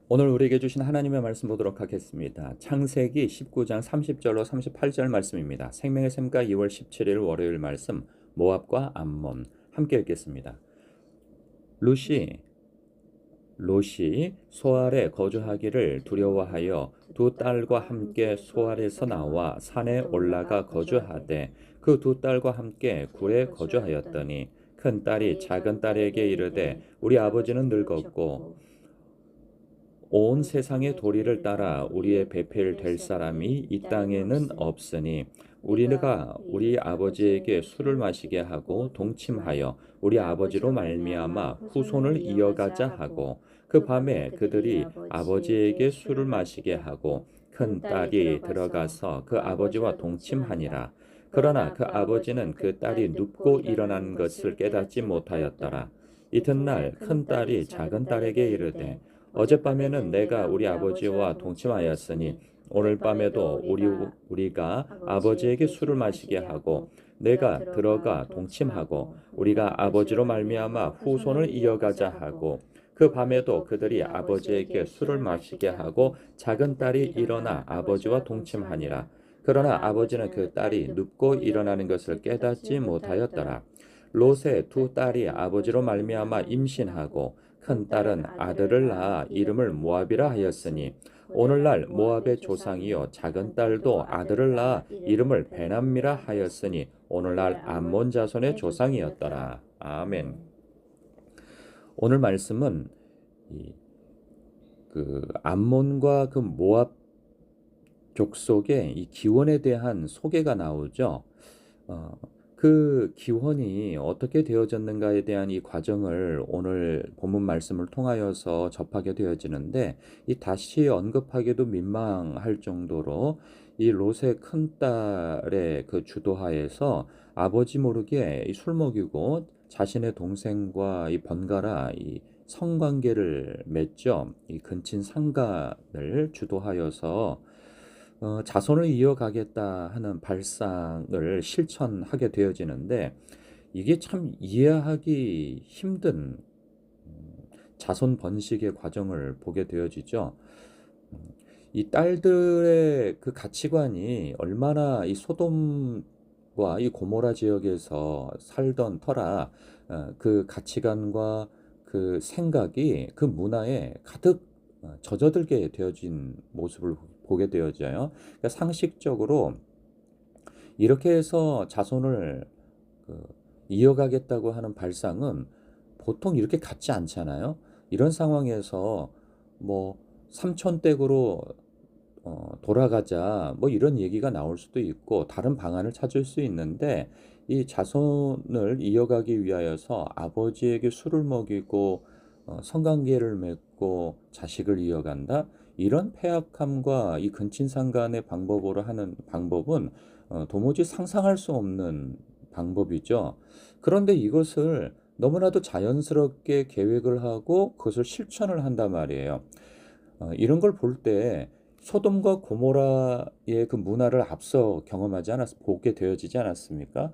오늘 우리에게 주신 하나님의 말씀 보도록 하겠습니다. 창세기 19장 30절로 38절 말씀입니다. 생명의 샘가 2월 17일 월요일 말씀 모압과 암몬 함께 읽겠습니다. 롯이 소알에 거주하기를 두려워하여 두 딸과 함께 소알에서 나와 산에 올라가 거주하되 그 두 딸과 함께 굴에 거주하였더니 큰 딸이 작은 딸에게 이르되 우리 아버지는 늙었고 온 세상의 도리를 따라 우리의 배필 될 사람이 이 땅에는 없으니 우리가 우리 아버지에게 술을 마시게 하고 동침하여 우리 아버지로 말미암아 후손을 이어가자 하고 그 밤에 그들이 아버지에게 술을 마시게 하고 큰 딸이 들어가서 그 아버지와 동침하니라. 그러나 그 아버지는 그 딸이 눕고 일어난 것을 깨닫지 못하였더라. 이튿날 큰 딸이 작은 딸에게 이르되 어젯밤에는 내가 우리 아버지와 동침하였으니 오늘 밤에도 우리가 아버지에게 술을 마시게 하고 내가 들어가 동침하고 우리가 아버지로 말미암아 후손을 이어가자 하고 그 밤에도 그들이 아버지에게 술을 마시게 하고 작은 딸이 일어나 아버지와 동침하니라. 그러나 아버지는 그 딸이 눕고 일어나는 것을 깨닫지 못하였더라. 롯의 두 딸이 아버지로 말미암아 임신하고 큰 딸은 아들을 낳아 이름을 모압이라 하였으니 오늘날 모압의 조상이요 작은 딸도 아들을 낳아 이름을 베남미라 하였으니 오늘날 암몬 자손의 조상이었더라. 아멘. 오늘 말씀은 그 암몬과 그 모압 족속의 이 기원에 대한 소개가 나오죠. 어, 그 기원이 어떻게 되어졌는가에 대한 이 과정을 오늘 본문 말씀을 통하여서 접하게 되어지는데 이 다시 언급하기도 민망할 정도로 이 롯의 큰딸의 그 주도하에서 아버지 모르게 술 먹이고 자신의 동생과 이 번갈아 이 성관계를 맺죠. 이 근친 상간을 주도하여서 자손을 이어가겠다 하는 발상을 실천하게 되어지는데 이게 참 이해하기 힘든 자손 번식의 과정을 보게 되어지죠. 이 딸들의 그 가치관이 얼마나 이 소돔과 이 고모라 지역에서 살던 터라 그 가치관과 그 생각이 그 문화에 가득 젖어들게 되어진 모습을 보게 되어져요. 그러니까 상식적으로 이렇게 해서 자손을 그 이어가겠다고 하는 발상은 보통 이렇게 같지 않잖아요. 이런 상황에서 뭐 삼촌댁으로 돌아가자 뭐 이런 얘기가 나올 수도 있고 다른 방안을 찾을 수 있는데 이 자손을 이어가기 위하여서 아버지에게 술을 먹이고 성관계를 맺고 자식을 이어간다 이런 폐악함과 이 근친상간의 방법으로 하는 방법은 도무지 상상할 수 없는 방법이죠. 그런데 이것을 너무나도 자연스럽게 계획을 하고 그것을 실천을 한단 말이에요. 이런 걸 볼 때 소돔과 고모라의 그 문화를 앞서 보게 되어지지 않았습니까?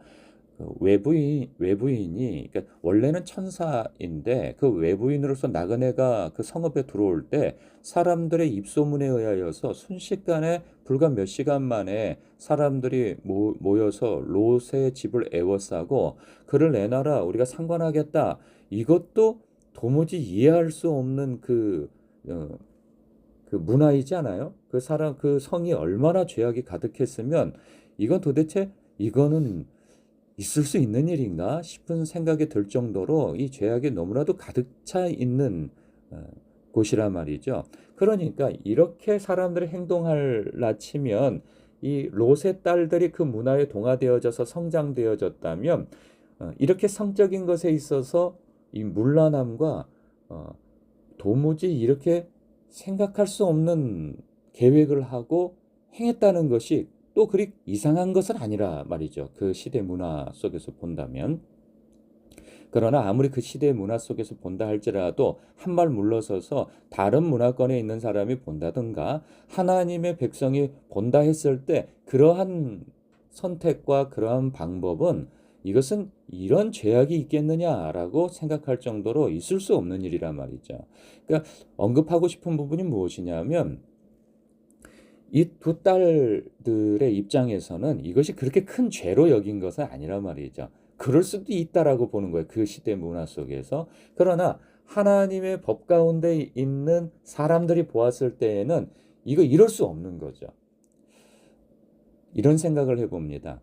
그 외부인이 그러니까 원래는 천사인데 그 외부인으로서 나그네가 그 성읍에 들어올 때 사람들의 입소문에 의하여서 순식간에 불과 몇 시간 만에 사람들이 모여서 롯의 집을 에워싸고 그를 내놔라 우리가 상관하겠다 이것도 도무지 이해할 수 없는 어, 그 문화이지 않아요? 그 성이 얼마나 죄악이 가득했으면 이건 도대체 이거는 있을 수 있는 일인가 싶은 생각이 들 정도로 이 죄악이 너무나도 가득 차 있는 어, 곳이란 말이죠. 그러니까 이렇게 사람들이 행동할라 치면 이 롯의 딸들이 그 문화에 동화되어져서 성장되어졌다면 이렇게 성적인 것에 있어서 이 문란함과 어, 도무지 이렇게 생각할 수 없는 계획을 하고 행했다는 것이 또 그리 이상한 것은 아니라 말이죠. 그 시대 문화 속에서 본다면. 그러나 아무리 그 시대의 문화 속에서 본다 할지라도 한 발 물러서서 다른 문화권에 있는 사람이 본다든가 하나님의 백성이 본다 했을 때 그러한 선택과 그러한 방법은 이것은 이런 죄악이 있겠느냐라고 생각할 정도로 있을 수 없는 일이란 말이죠. 그러니까 언급하고 싶은 부분이 무엇이냐면 이 두 딸들의 입장에서는 이것이 그렇게 큰 죄로 여긴 것은 아니란 말이죠. 그럴 수도 있다라고 보는 거예요, 그 시대 문화 속에서. 그러나 하나님의 법 가운데 있는 사람들이 보았을 때에는 이거 이럴 수 없는 거죠. 이런 생각을 해봅니다.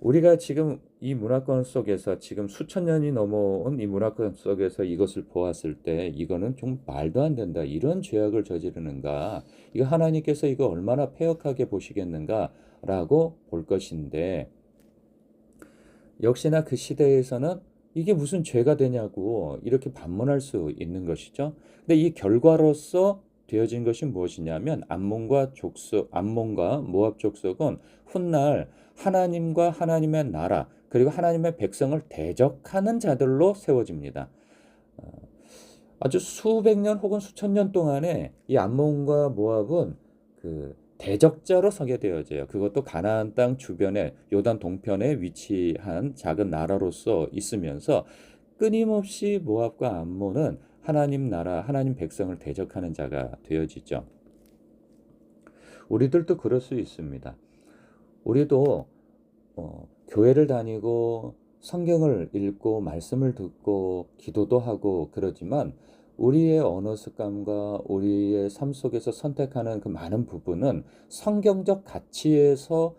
우리가 지금 이 문화권 속에서 지금 수천 년이 넘어온 이 문화권 속에서 이것을 보았을 때 이거는 좀 말도 안 된다. 이런 죄악을 저지르는가? 이거 하나님께서 이거 얼마나 패역하게 보시겠는가라고 볼 것인데 역시나 그 시대에서는 이게 무슨 죄가 되냐고 이렇게 반문할 수 있는 것이죠. 근데 이 결과로서 되어진 것이 무엇이냐면 암몬과 모압 족속은 훗날 하나님과 하나님의 나라 그리고 하나님의 백성을 대적하는 자들로 세워집니다. 아주 수백 년 혹은 수천 년 동안에 이 암몬과 모압은 그 대적자로 서게 되어져요. 그것도 가나안 땅 주변에 요단 동편에 위치한 작은 나라로서 있으면서 끊임없이 모압과 암몬은 하나님 나라, 하나님 백성을 대적하는 자가 되어지죠. 우리들도 그럴 수 있습니다. 우리도 교회를 다니고 성경을 읽고 말씀을 듣고 기도도 하고 그러지만 우리의 언어 습관과 우리의 삶 속에서 선택하는 그 많은 부분은 성경적 가치에서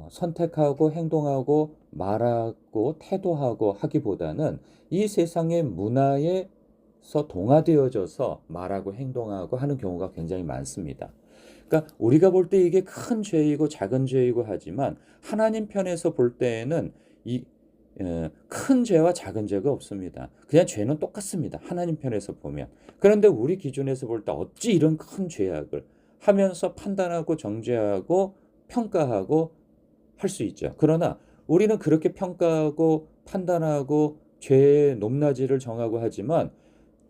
선택하고 행동하고 말하고 태도하고 하기보다는 이 세상의 문화에서 동화되어져서 말하고 행동하고 하는 경우가 굉장히 많습니다. 그러니까 우리가 볼 때 이게 큰 죄이고 작은 죄이고 하지만 하나님 편에서 볼 때에는 이 큰 죄와 작은 죄가 없습니다. 그냥 죄는 똑같습니다. 하나님 편에서 보면. 그런데 우리 기준에서 볼 때 어찌 이런 큰 죄악을 하면서 판단하고 정죄하고 평가하고 할 수 있죠. 그러나 우리는 그렇게 평가하고 판단하고 죄의 높낮이를 정하고 하지만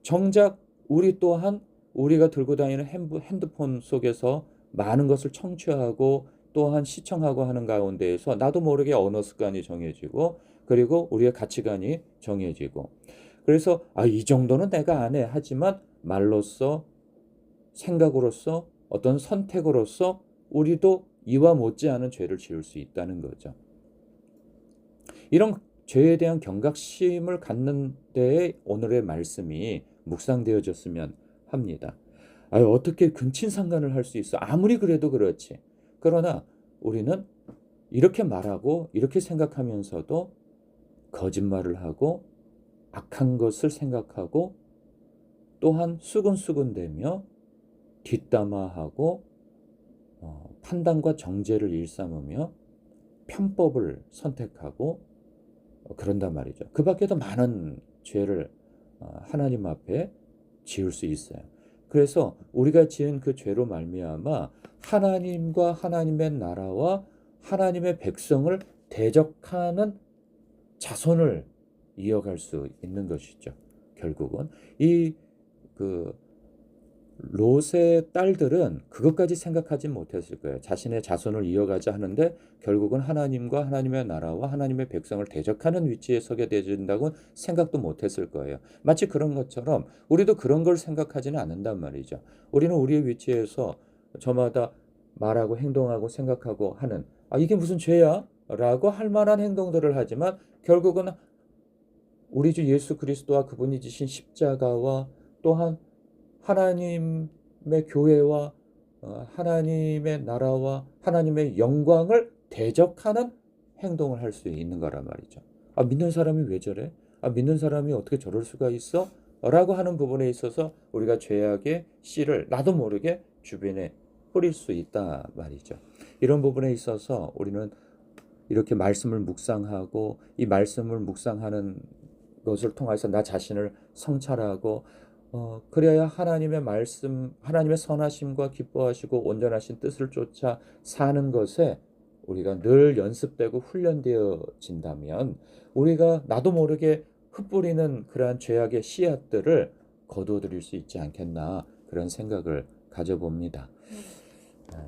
정작 우리 또한 우리가 들고 다니는 핸드폰 속에서 많은 것을 청취하고 또한 시청하고 하는 가운데에서 나도 모르게 언어 습관이 정해지고 그리고 우리의 가치관이 정해지고 그래서 이 정도는 내가 안 해. 하지만 말로써 생각으로서 어떤 선택으로서 우리도 이와 못지않은 죄를 지을 수 있다는 거죠. 이런 죄에 대한 경각심을 갖는 데에 오늘의 말씀이 묵상되어졌으면 합니다. 어떻게 근친상간을 할 수 있어? 아무리 그래도 그렇지. 그러나 우리는 이렇게 말하고 이렇게 생각하면서도 거짓말을 하고 악한 것을 생각하고 또한 수근수근대며 뒷담화하고 판단과 정죄를 일삼으며 편법을 선택하고 그런단 말이죠. 그 밖에도 많은 죄를 하나님 앞에 지을 수 있어요. 그래서 우리가 지은 그 죄로 말미암아 하나님과 하나님의 나라와 하나님의 백성을 대적하는 자손을 이어갈 수 있는 것이죠. 결국은 그 롯의 딸들은 그것까지 생각하지 못했을 거예요. 자신의 자손을 이어가자 하는데 결국은 하나님과 하나님의 나라와 하나님의 백성을 대적하는 위치에 서게 되진다고 생각도 못했을 거예요. 마치 그런 것처럼 우리도 그런 걸 생각하지는 않는단 말이죠. 우리는 우리의 위치에서 저마다 말하고 행동하고 생각하고 하는 이게 무슨 죄야? 라고 할 만한 행동들을 하지만 결국은 우리 주 예수 그리스도와 그분이 지신 십자가와 또한 하나님의 교회와 하나님의 나라와 하나님의 영광을 대적하는 행동을 할 수 있는 거란 말이죠. 믿는 사람이 왜 저래? 믿는 사람이 어떻게 저럴 수가 있어? 라고 하는 부분에 있어서 우리가 죄악의 씨를 나도 모르게 주변에 뿌릴 수 있다 말이죠. 이런 부분에 있어서 우리는 이렇게 말씀을 묵상하고 이 말씀을 묵상하는 것을 통해서 나 자신을 성찰하고 그래야 하나님의 말씀, 하나님의 선하심과 기뻐하시고 온전하신 뜻을 쫓아 사는 것에 우리가 늘 연습되고 훈련되어진다면 우리가 나도 모르게 흩뿌리는 그러한 죄악의 씨앗들을 거두어들일 수 있지 않겠나 그런 생각을 가져봅니다.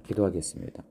기도하겠습니다.